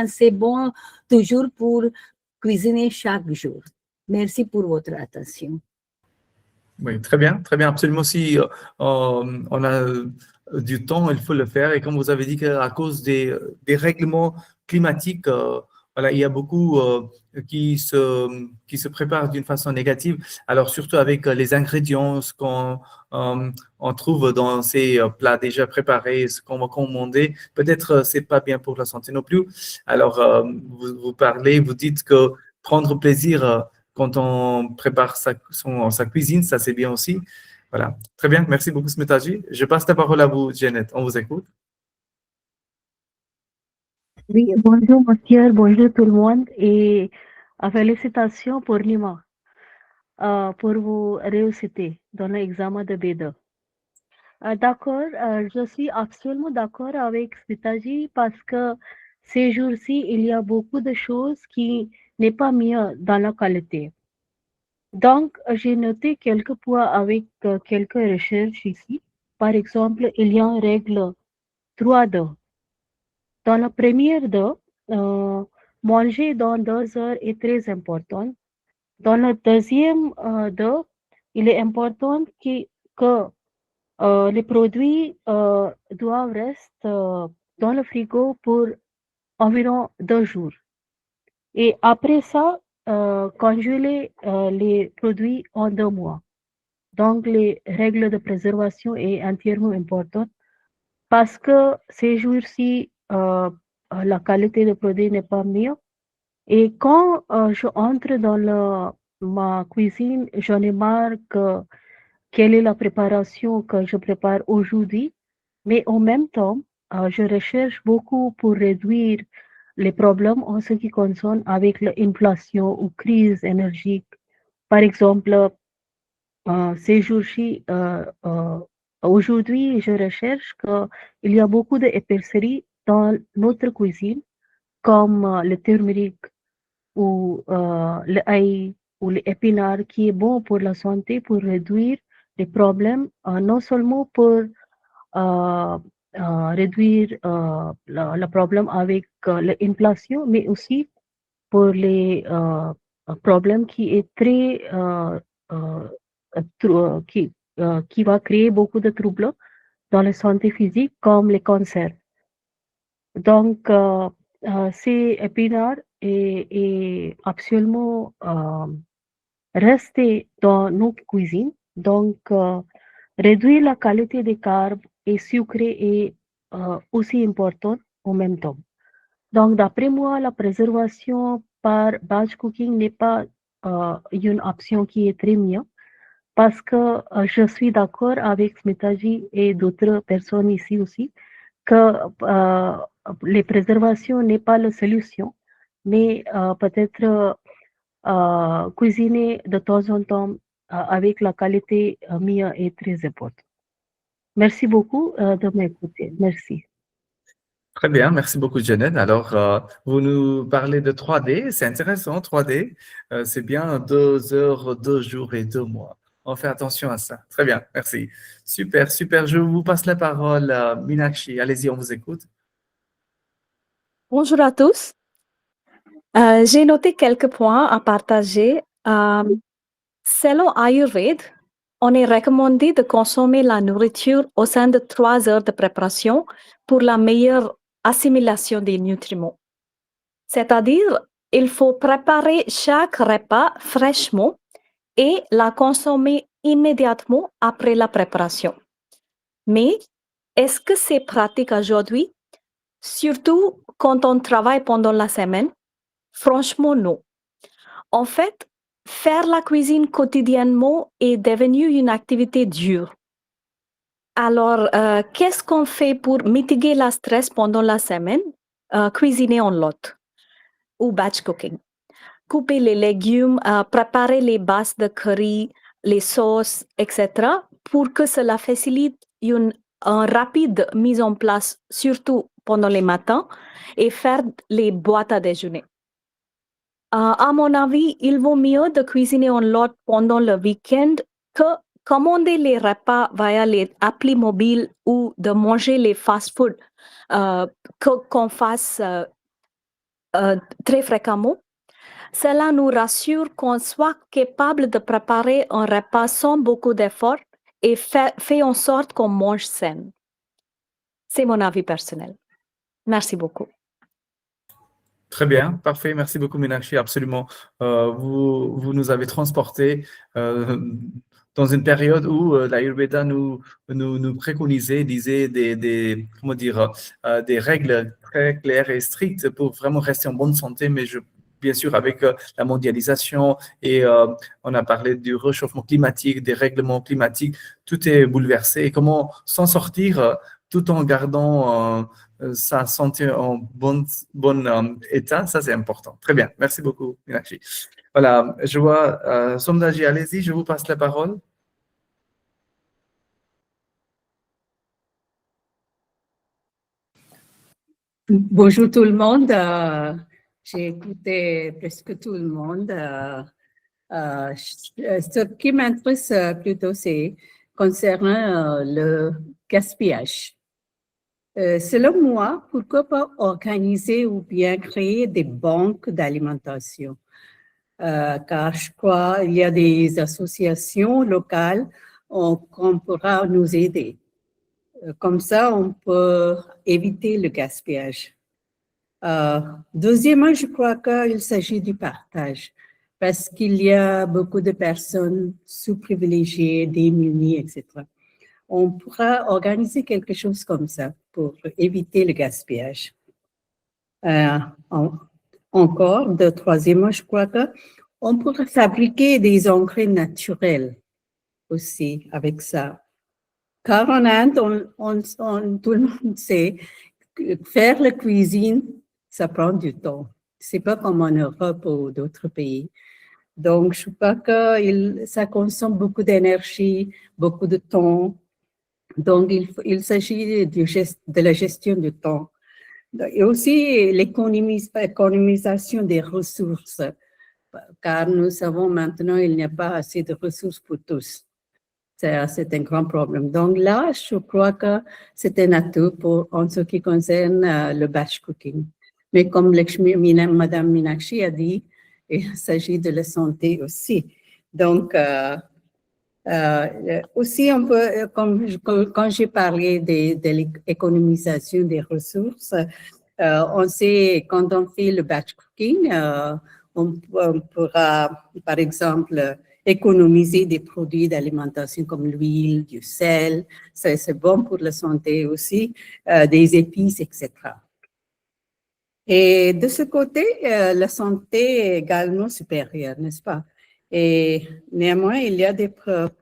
c'est bon toujours pour cuisiner chaque jour. Merci pour votre attention. Oui, très bien, absolument. Si on a du temps, il faut le faire. Et comme vous avez dit, qu'à cause des règlements climatiques, voilà, il y a beaucoup qui se préparent d'une façon négative. Alors, surtout avec les ingrédients, ce qu'on on trouve dans ces plats déjà préparés, ce qu'on va commander, peut-être c'est pas bien pour la santé non plus. Alors, vous dites que prendre plaisir quand on prépare sa cuisine, ça c'est bien aussi. Voilà, très bien, merci beaucoup Smitaji. Je passe la parole à vous, Janet, on vous écoute. Oui, bonjour monsieur, bonjour tout le monde et félicitations pour Nima pour vos réussites dans l'examen de B2. D'accord, je suis absolument d'accord avec Smitaji parce que ces jours-ci, il y a beaucoup de choses qui n'est pas mieux dans la qualité. Donc, j'ai noté quelques points avec quelques recherches ici. Par exemple, il y a une règle 3D. Dans la première de, manger dans 2 heures est très important. Dans la deuxième il est important que les produits doivent rester dans le frigo pour environ 2 jours. Et après ça, congeler les produits en 2 mois. Donc, les règles de préservation est entièrement importante parce que ces jours-ci, la qualité des produits n'est pas mieux. Et quand je entre dans ma cuisine, j'en ai marre quelle est la préparation que je prépare aujourd'hui, mais en même temps, je recherche beaucoup pour réduire les problèmes en ce qui concerne avec l'inflation ou crise énergique. Par exemple, ces jours-ci, aujourd'hui, je recherche qu'il y a beaucoup d'épiceries dans notre cuisine, comme le turmeric ou l'ail ou l'épinard, qui est bon pour la santé, pour réduire les problèmes, non seulement pour réduire le problème avec l'inflation, mais aussi pour les problèmes qui est très qui va créer beaucoup de troubles dans la santé physique comme les cancers. Donc, ces épinards est absolument resté dans nos cuisines. Donc, réduire la qualité des carbs et sucrés est aussi important en même temps. Donc, d'après moi, la préservation par batch cooking n'est pas une option qui est très mieux parce que je suis d'accord avec Smitaji et d'autres personnes ici aussi que les préservations n'est pas la solution, mais peut-être cuisiner de temps en temps avec la qualité mieux est très important. Merci beaucoup de m'écouter. Merci. Très bien, merci beaucoup Janet. Alors, vous nous parlez de 3D, c'est intéressant, 3D. C'est bien 2 heures, 2 jours et 2 mois. On fait attention à ça. Très bien, merci. Super, super. Je vous passe la parole à Meenakshi. Allez-y, on vous écoute. Bonjour à tous. J'ai noté quelques points à partager. Selon Ayurveda, on est recommandé de consommer la nourriture au sein de 3 heures de préparation pour la meilleure assimilation des nutriments. C'est-à-dire, il faut préparer chaque repas fraîchement et la consommer immédiatement après la préparation. Mais est-ce que c'est pratique aujourd'hui? Surtout quand on travaille pendant la semaine? Franchement, non. En fait, faire la cuisine quotidiennement est devenu une activité dure. Alors, qu'est-ce qu'on fait pour mitiguer le stress pendant la semaine? Cuisiner en lot ou batch cooking. Couper les légumes, préparer les bases de curry, les sauces, etc. pour que cela facilite une rapide mise en place, surtout pendant les matins, et faire les boîtes à déjeuner. À mon avis, il vaut mieux de cuisiner en lot pendant le week-end que commander les repas via les applis mobiles ou de manger les fast-food qu'on fasse très fréquemment. Cela nous rassure qu'on soit capable de préparer un repas sans beaucoup d'efforts et fait en sorte qu'on mange sain. C'est mon avis personnel. Merci beaucoup. Très bien, parfait. Merci beaucoup, Meenakshi. Absolument. Vous nous avez transporté dans une période où l'Ayurveda nous préconisait, disait comment dire, des règles très claires et strictes pour vraiment rester en bonne santé, mais bien sûr, avec la mondialisation et on a parlé du réchauffement climatique, des règlements climatiques, tout est bouleversé. Et comment s'en sortir tout en gardant sa santé en bon état, ça c'est important. Très bien, merci beaucoup, Meenakshi. Voilà, je vois Somdaji, allez-y, je vous passe la parole. Bonjour tout le monde. J'ai écouté presque tout le monde. Ce qui m'intéresse plutôt, c'est concernant le gaspillage. Selon moi, pourquoi pas organiser ou bien créer des banques d'alimentation? Car je crois qu'il y a des associations locales qu'on pourra nous aider. Comme ça, on peut éviter le gaspillage. Deuxièmement, je crois qu'il s'agit du partage parce qu'il y a beaucoup de personnes sous-privilégiées, démunies, etc. On pourra organiser quelque chose comme ça pour éviter le gaspillage. Encore, troisièmement, je crois qu'on pourra fabriquer des engrais naturels aussi avec ça. Car en Inde, tout le monde sait que faire la cuisine, ça prend du temps. C'est pas comme en Europe ou d'autres pays. Donc, je crois que ça consomme beaucoup d'énergie, beaucoup de temps. Donc, il s'agit de la gestion du temps. Et aussi l'économisation des ressources, car nous savons maintenant qu'il n'y a pas assez de ressources pour tous. C'est un grand problème. Donc là, je crois que c'est un atout en ce qui concerne le batch cooking. Mais comme Madame Meenakshi a dit, il s'agit de la santé aussi. Donc, aussi, on peut, quand j'ai parlé de l'économisation des ressources, on sait, quand on fait le batch cooking, on pourra, par exemple, économiser des produits d'alimentation comme l'huile, du sel, c'est bon pour la santé aussi, des épices, etc. Et de ce côté, la santé est également supérieure, n'est-ce pas? Et néanmoins, il y a des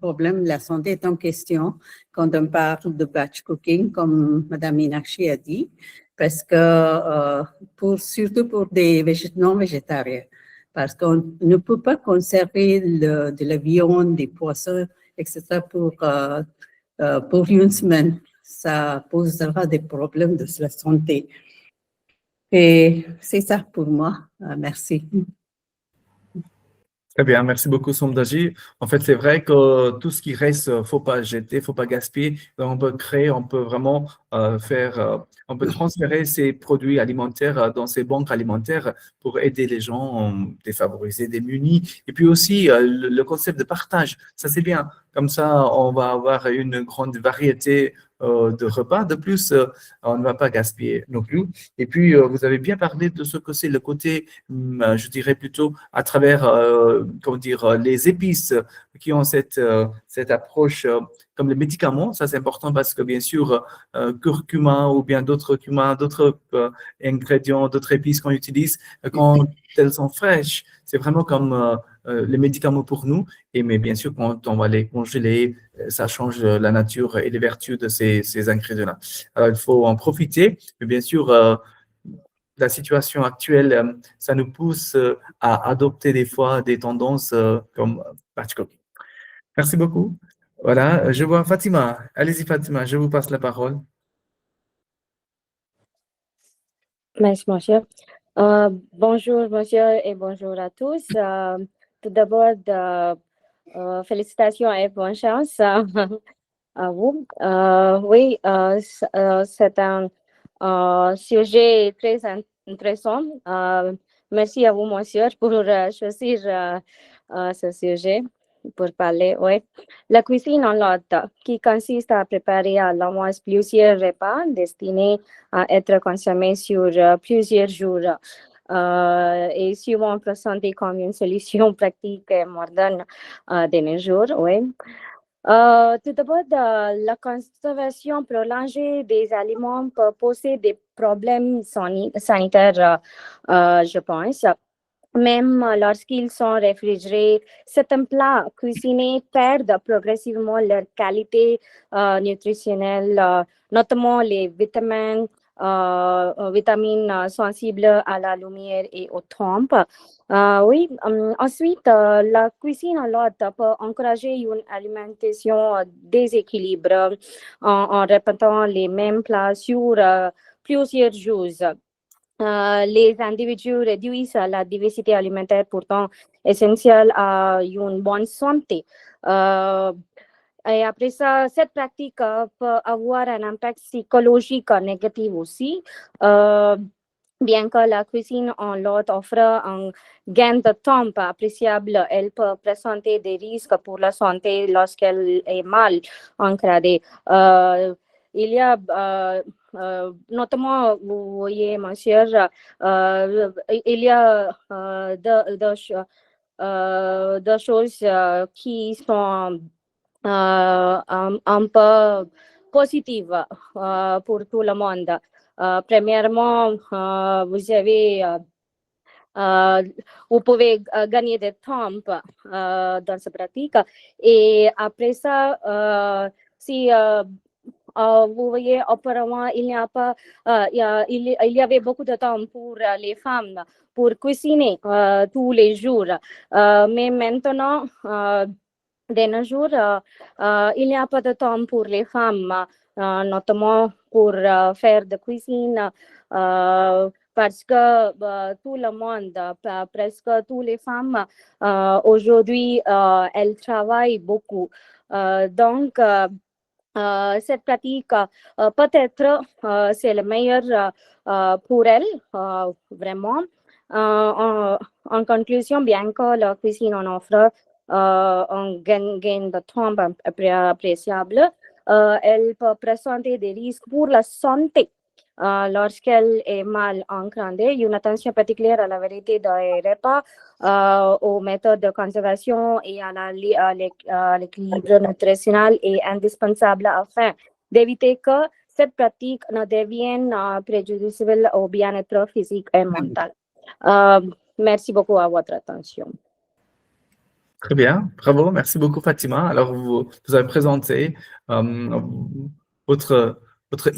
problèmes. La santé est en question quand on parle de batch cooking, comme Madame Meenakshi a dit, parce que surtout pour des non-végétariens, parce qu'on ne peut pas conserver de la viande, des poissons, etc. pour une semaine. Ça posera des problèmes de la santé. Et c'est ça pour moi. Merci. Très bien, merci beaucoup Somdaji. En fait, c'est vrai que tout ce qui reste, faut pas jeter, faut pas gaspiller. Donc, on peut créer, on peut vraiment on peut transférer ces produits alimentaires dans ces banques alimentaires pour aider les gens défavorisés, démunis. Et puis aussi, le concept de partage, ça c'est bien. Comme ça, on va avoir une grande variété de repas. De plus, on ne va pas gaspiller non plus. Et puis, vous avez bien parlé de ce que c'est le côté, je dirais plutôt à travers, comment dire, les épices qui ont cette approche comme les médicaments. Ça, c'est important parce que, bien sûr, curcuma ou bien d'autres cumin, d'autres ingrédients, d'autres épices qu'on utilise, quand elles sont fraîches, c'est vraiment comme les médicaments pour nous. Mais bien sûr, quand on va les congeler, ça change la nature et les vertus de ces ingrédients-là. Alors, il faut en profiter. Mais bien sûr, la situation actuelle, ça nous pousse à adopter des fois des tendances comme batch cooking. Merci beaucoup. Voilà, je vois Fatima. Allez-y, Fatima, je vous passe la parole. Merci, monsieur. Bonjour, monsieur, et bonjour à tous. Tout d'abord, félicitations et bonne chance à vous. Oui, c'est un sujet très intéressant. Merci à vous, monsieur, pour choisir ce sujet pour parler. Oui. La cuisine en lot, qui consiste à préparer à l'avance plusieurs repas destinés à être consommés sur plusieurs jours et souvent présenté comme une solution pratique et moderne de nos jours. Oui. Tout d'abord, la conservation prolongée des aliments peut poser des problèmes sanitaires, je pense. Même lorsqu'ils sont réfrigérés, certains plats cuisinés perdent progressivement leur qualité nutritionnelle, notamment les vitamines sensibles à la lumière et aux tempes. Oui, ensuite, la cuisine en lot peut encourager une alimentation déséquilibrée en répétant les mêmes plats sur plusieurs jours. les individus réduisent la diversité alimentaire pourtant essentielle à une bonne santé. Et après ça, cette pratique peut avoir un impact psychologique négatif aussi. Bien que la cuisine en lot offre un gain de temps appréciable, elle peut présenter des risques pour la santé lorsqu'elle est mal ancrée. Il y a notamment, vous voyez, monsieur, il y a deux choses qui sont un peu positives pour tout le monde. Premièrement, vous pouvez gagner du temps dans cette pratique. Et après ça, si vous voyez, auparavant, il y avait beaucoup de temps pour les femmes pour cuisiner tous les jours. Mais maintenant, de nos jours, il n'y a pas de temps pour les femmes, notamment pour faire de cuisine, parce que tout le monde, presque toutes les femmes, aujourd'hui, elles travaillent beaucoup. Donc, cette pratique, peut-être, c'est le meilleur pour elles, vraiment. En conclusion, bien que la cuisine en offre un gain de temps appréciable, elle peut présenter des risques pour la santé lorsqu'elle est mal ancrée. Une attention particulière à la variété des repas, aux méthodes de conservation et à l'équilibre nutritionnel est indispensable afin d'éviter que cette pratique ne devienne préjudiciable au bien-être physique et mental. Merci beaucoup à votre attention. Très bien, bravo, merci beaucoup Fatima. Alors, vous avez présenté votre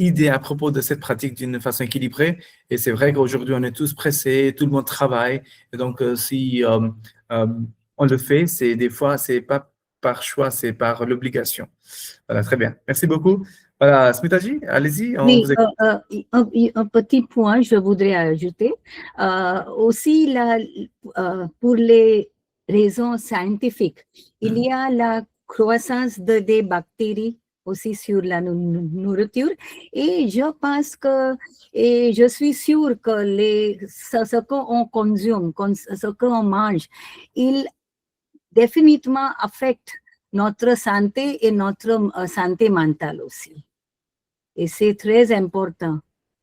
idée à propos de cette pratique d'une façon équilibrée. Et c'est vrai qu'aujourd'hui, on est tous pressés, tout le monde travaille. Et donc, si on le fait, c'est des fois, c'est pas par choix, c'est par l'obligation. Voilà, très bien. Merci beaucoup. Voilà, Smitaji, allez-y. Oui, un petit point, je voudrais ajouter. Aussi, pour les raisons scientifiques, il y a la croissance des bactéries aussi sur la nourriture et je pense que, et je suis sûre que ce qu'on consomme, ce qu'on mange, il définitivement affecte notre santé et notre santé mentale aussi. Et c'est très important.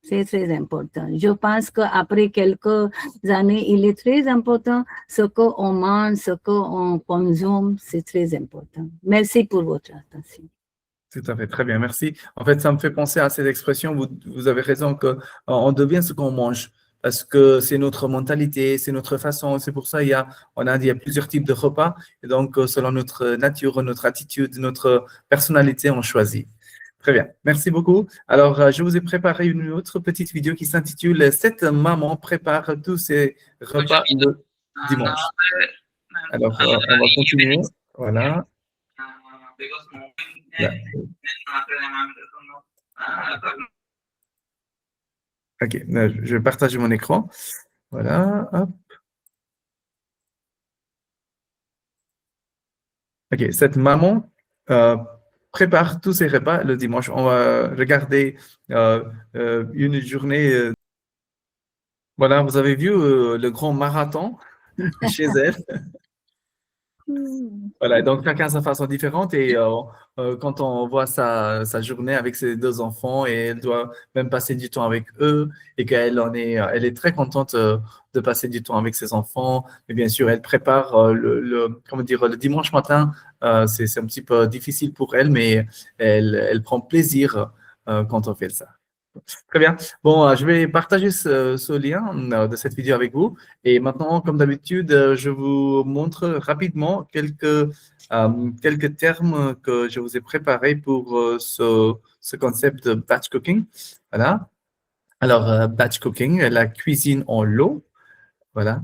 C'est très important. Je pense qu'après quelques années, il est très important ce qu'on mange, ce qu'on consomme, c'est très important. Merci pour votre attention. Tout à fait, très bien, merci. En fait, ça me fait penser à cette expression, vous avez raison, qu'on devient ce qu'on mange, parce que c'est notre mentalité, c'est notre façon, c'est pour ça il y a plusieurs types de repas, et donc selon notre nature, notre attitude, notre personnalité, on choisit. Très bien, merci beaucoup. Alors, je vous ai préparé une autre petite vidéo qui s'intitule « Cette maman prépare tous ses repas le dimanche ». Alors, on va continuer. Voilà. Là. Ok, je vais partager mon écran. Voilà, hop. Ok, cette maman prépare tous ses repas le dimanche. On va regarder une journée. Voilà, vous avez vu le grand marathon chez elle. Voilà, donc chacun a sa façon différente et quand on voit sa journée avec ses deux enfants et elle doit même passer du temps avec eux et qu'elle elle est très contente de passer du temps avec ses enfants. Mais bien sûr, elle prépare le dimanche matin. C'est un petit peu difficile pour elle, mais elle prend plaisir quand on fait ça. Très bien. Bon, je vais partager ce lien de cette vidéo avec vous. Et maintenant, comme d'habitude, je vous montre rapidement quelques termes que je vous ai préparés pour ce concept de batch cooking. Voilà. Alors, batch cooking, la cuisine en lot. Voilà.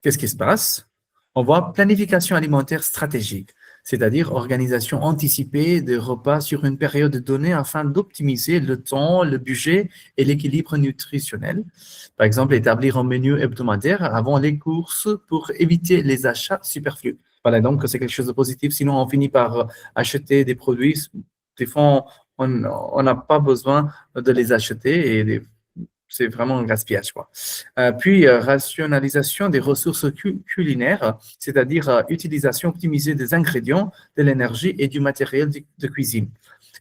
Qu'est-ce qui se passe? On voit planification alimentaire stratégique. c'est-à-dire organisation anticipée des repas sur une période donnée afin d'optimiser le temps, le budget et l'équilibre nutritionnel. Par exemple, établir un menu hebdomadaire avant les courses pour éviter les achats superflus. Voilà, donc c'est quelque chose de positif. Sinon, on finit par acheter des produits. Des fois, on n'a pas besoin de les acheter et c'est vraiment un gaspillage, quoi. Puis, rationalisation des ressources culinaires, c'est-à-dire utilisation optimisée des ingrédients, de l'énergie et du matériel de cuisine.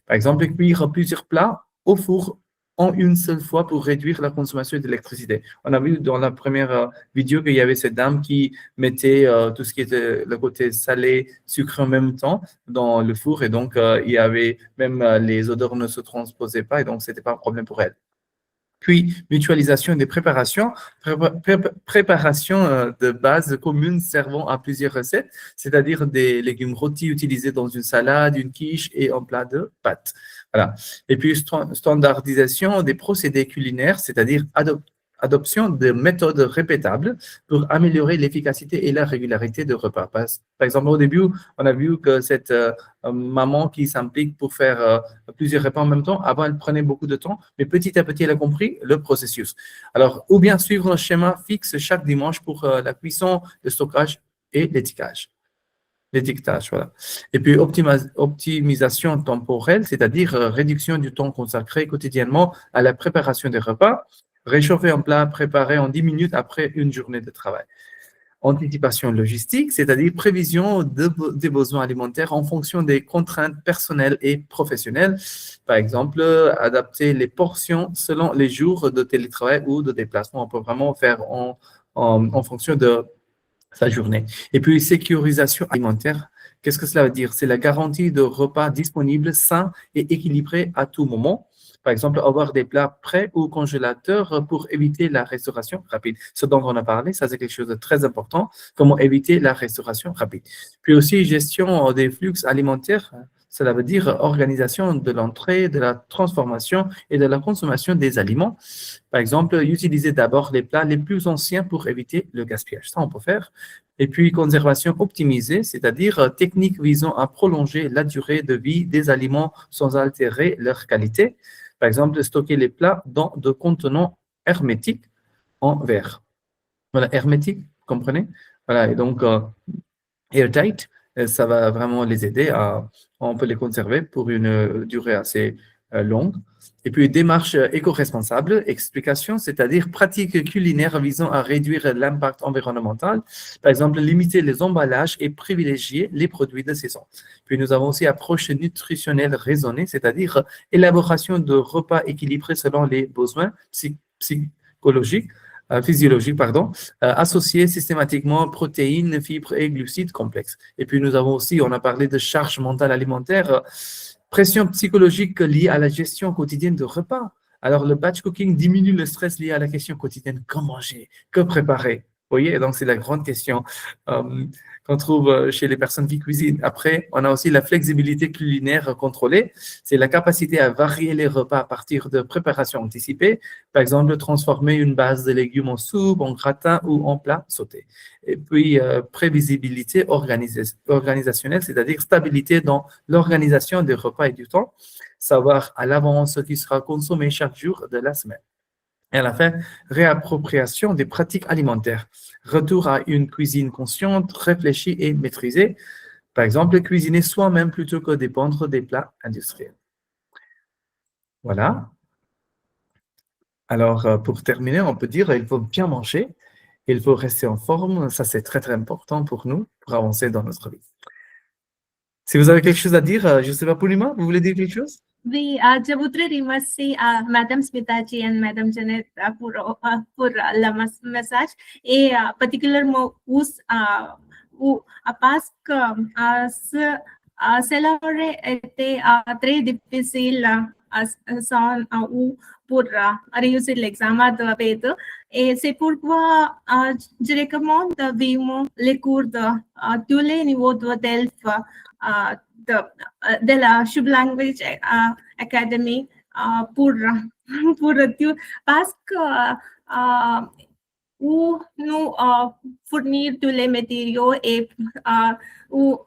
Par exemple, cuire plusieurs plats au four en une seule fois pour réduire la consommation d'électricité. On a vu dans la première vidéo qu'il y avait cette dame qui mettait tout ce qui était le côté salé, sucré en même temps dans le four et donc il y avait même les odeurs ne se transposaient pas et donc c'était pas un problème pour elle. Puis, mutualisation des préparations, préparation de base commune servant à plusieurs recettes, c'est-à-dire des légumes rôtis utilisés dans une salade, une quiche et un plat de pâtes. Voilà. Et puis, standardisation des procédés culinaires, c'est-à-dire adoption de méthodes répétables pour améliorer l'efficacité et la régularité de repas. Par exemple, au début, on a vu que cette maman qui s'implique pour faire plusieurs repas en même temps, avant, elle prenait beaucoup de temps, mais petit à petit, elle a compris le processus. Alors, ou bien suivre un schéma fixe chaque dimanche pour la cuisson, le stockage et l'étiquetage. L'étiquetage, voilà. Et puis, optimisation temporelle, c'est-à-dire réduction du temps consacré quotidiennement à la préparation des repas, réchauffer un plat préparé en 10 minutes après une journée de travail. Anticipation logistique, c'est-à-dire prévision des besoins alimentaires en fonction des contraintes personnelles et professionnelles. Par exemple, adapter les portions selon les jours de télétravail ou de déplacement. On peut vraiment faire en fonction de sa journée. Et puis, sécurisation alimentaire. Qu'est-ce que cela veut dire? C'est la garantie de repas disponibles, sains et équilibrés à tout moment. Par exemple, avoir des plats prêts au congélateur pour éviter la restauration rapide. Ce dont on a parlé, ça c'est quelque chose de très important, comment éviter la restauration rapide. Puis aussi, gestion des flux alimentaires, cela veut dire organisation de l'entrée, de la transformation et de la consommation des aliments. Par exemple, utiliser d'abord les plats les plus anciens pour éviter le gaspillage. Ça, on peut faire. Et puis, conservation optimisée, c'est-à-dire technique visant à prolonger la durée de vie des aliments sans altérer leur qualité. Par exemple, stocker les plats dans des contenants hermétiques en verre. Voilà, hermétique, vous comprenez? Voilà, et donc, airtight, ça va vraiment les aider on peut les conserver pour une durée assez longue. Et puis, démarche éco-responsable, explication, c'est-à-dire pratique culinaire visant à réduire l'impact environnemental. Par exemple, limiter les emballages et privilégier les produits de saison. Puis, nous avons aussi approche nutritionnelle raisonnée, c'est-à-dire élaboration de repas équilibrés selon les besoins physiologiques, associés systématiquement protéines, fibres et glucides complexes. Et puis, nous avons aussi, on a parlé de charge mentale alimentaire, pression psychologique liée à la gestion quotidienne de repas. Alors, le batch cooking diminue le stress lié à la question quotidienne, que manger, que préparer. Vous voyez, donc c'est la grande question qu'on trouve chez les personnes qui cuisinent. Après, on a aussi la flexibilité culinaire contrôlée. C'est la capacité à varier les repas à partir de préparations anticipées. Par exemple, transformer une base de légumes en soupe, en gratin ou en plat sauté. Et puis, prévisibilité organisationnelle, c'est-à-dire stabilité dans l'organisation des repas et du temps. Savoir à l'avance ce qui sera consommé chaque jour de la semaine. Et à la fin, réappropriation des pratiques alimentaires. Retour à une cuisine consciente, réfléchie et maîtrisée. Par exemple, cuisiner soi-même plutôt que dépendre des plats industriels. Voilà. Alors, pour terminer, on peut dire qu'il faut bien manger, il faut rester en forme. Ça, c'est très, très important pour nous, pour avancer dans notre vie. Si vous avez quelque chose à dire, je ne sais pas, Poulima, vous voulez dire quelque chose? Oui, je voudrais remercier Madame Smitaji et Madame Janet pour le message et particulièrement parce que cela aurait été très difficile pour réussir l'examen de BED. Et c'est pourquoi je recommande vivement les cours de tous les niveaux de DELF de la Shubh Language Academy parce que où nous fournir tous les matériaux et où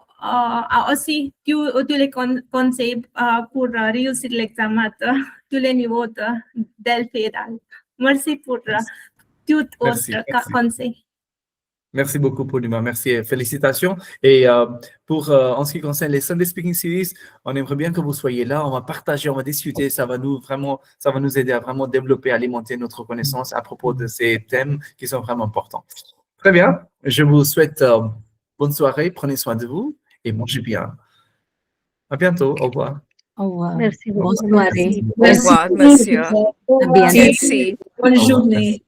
aussi tous les conseils pour réussir l'examen tous les niveaux del fédéral. Merci pour tous Merci, autres merci. conseils. Merci beaucoup, Purnima. Merci et félicitations. Et en ce qui concerne les Sunday Speaking Series, on aimerait bien que vous soyez là. On va partager, on va discuter. Ça va nous aider à vraiment développer, alimenter notre connaissance à propos de ces thèmes qui sont vraiment importants. Très bien. Je vous souhaite bonne soirée. Prenez soin de vous et mangez bien. À bientôt. Au revoir. Au revoir. Merci beaucoup. Bonne soirée. Merci. À bientôt. Bonne journée.